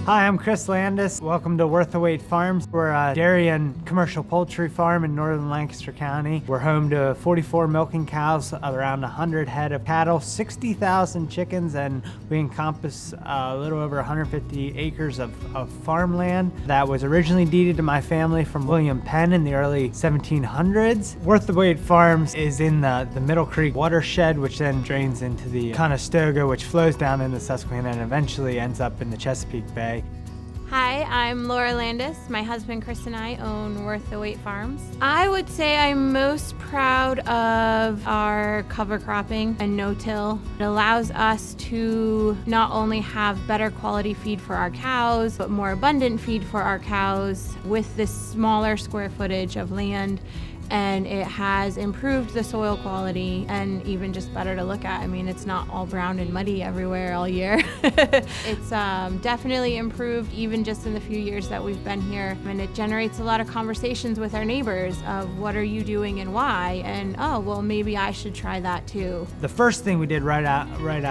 Hi, I'm Chris Landis. Welcome to Worth the Wait Farms. We're a dairy and commercial poultry farm in northern Lancaster County. We're home to 44 milking cows, around 100 head of cattle, 60,000 chickens, and we encompass a little over 150 acres of farmland that was originally deeded to my family from William Penn in the early 1700s. Worth the Wait Farms is in the Middle Creek watershed, which then drains into the Conestoga, which flows down into Susquehanna and eventually ends up in the Chesapeake Bay. Hi, I'm Laura Landis. My husband Chris and I own Worth the Wait Farms. I would say I'm most proud of our cover cropping and no-till. It allows us to not only have better quality feed for our cows, but more abundant feed for our cows with this smaller square footage of land. And it has improved the soil quality and even just better to look at. I mean, it's not all brown and muddy everywhere all year. It's definitely improved even just in the few years that we've been here. And it generates a lot of conversations with our neighbors of what are you doing and why? And oh, well, maybe I should try that too. The first thing we did right out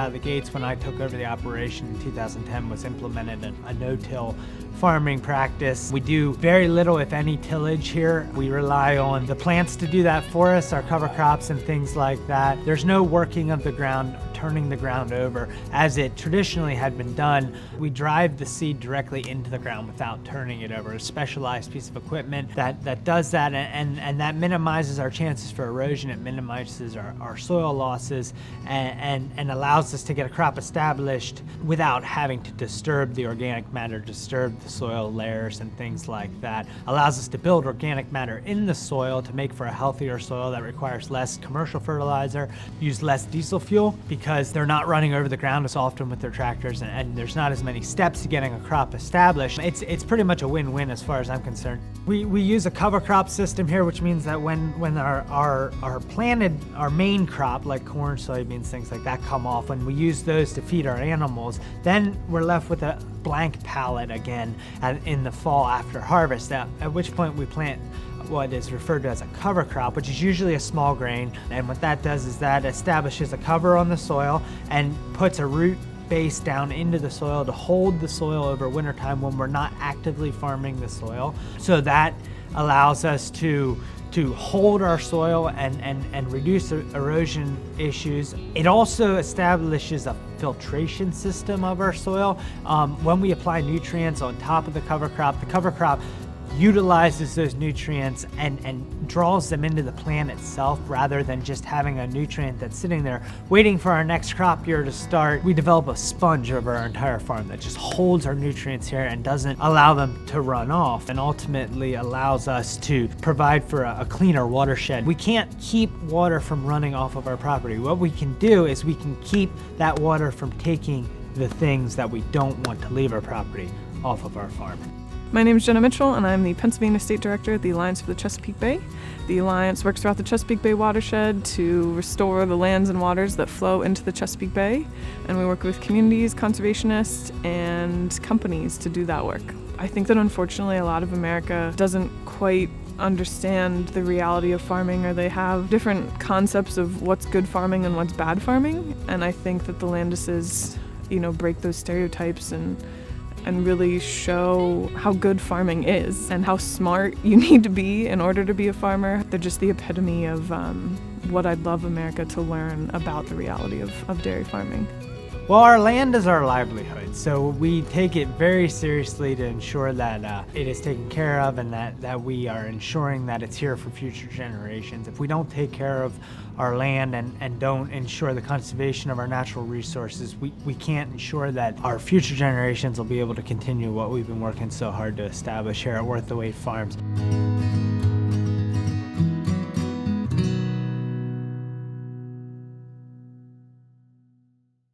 of the gates when I took over the operation in 2010 was implemented a no-till farming practice. We do very little, if any, tillage here. We rely on the plants to do that for us, our cover crops and things like that. There's no working of the ground, turning the ground over as it traditionally had been done. We drive the seed directly into the ground without turning it over. A specialized piece of equipment that does that, and that minimizes our chances for erosion. It minimizes our soil losses and allows us to get a crop established without having to disturb the organic matter, disturb the soil layers and things like that. Allows us to build organic matter in the soil to make for a healthier soil that requires less commercial fertilizer, use less diesel fuel because they're not running over the ground as often with their tractors, and there's not as many steps to getting a crop established. It's pretty much a win-win as far as I'm concerned. We use a cover crop system here, which means that when our planted, our main crop like corn, soybeans, things like that come off, when we use those to feed our animals, then we're left with a blank pallet again in the fall after harvest, at which point we plant what is referred to as a cover crop, which is usually a small grain. And what that does is that establishes a cover on the soil and puts a root base down into the soil to hold the soil over wintertime when we're not actively farming the soil. So that allows us to hold our soil and reduce erosion issues. It also establishes a filtration system of our soil. When we apply nutrients on top of the cover crop utilizes those nutrients and draws them into the plant itself rather than just having a nutrient that's sitting there waiting for our next crop year to start. We develop a sponge over our entire farm that just holds our nutrients here and doesn't allow them to run off, and ultimately allows us to provide for a cleaner watershed. We can't keep water from running off of our property. What we can do is we can keep that water from taking the things that we don't want to leave our property off of our farm. My name is Jenna Mitchell, and I'm the Pennsylvania State Director at the Alliance for the Chesapeake Bay. The Alliance works throughout the Chesapeake Bay watershed to restore the lands and waters that flow into the Chesapeake Bay, and we work with communities, conservationists, and companies to do that work. I think that unfortunately a lot of America doesn't quite understand the reality of farming, or they have different concepts of what's good farming and what's bad farming, and I think that the Landises, break those stereotypes and really show how good farming is and how smart you need to be in order to be a farmer. They're just the epitome of what I'd love America to learn about the reality of dairy farming. Well, our land is our livelihood, so we take it very seriously to ensure that it is taken care of and that we are ensuring that it's here for future generations. If we don't take care of our land and don't ensure the conservation of our natural resources, we can't ensure that our future generations will be able to continue what we've been working so hard to establish here at Worth the Wait Farms.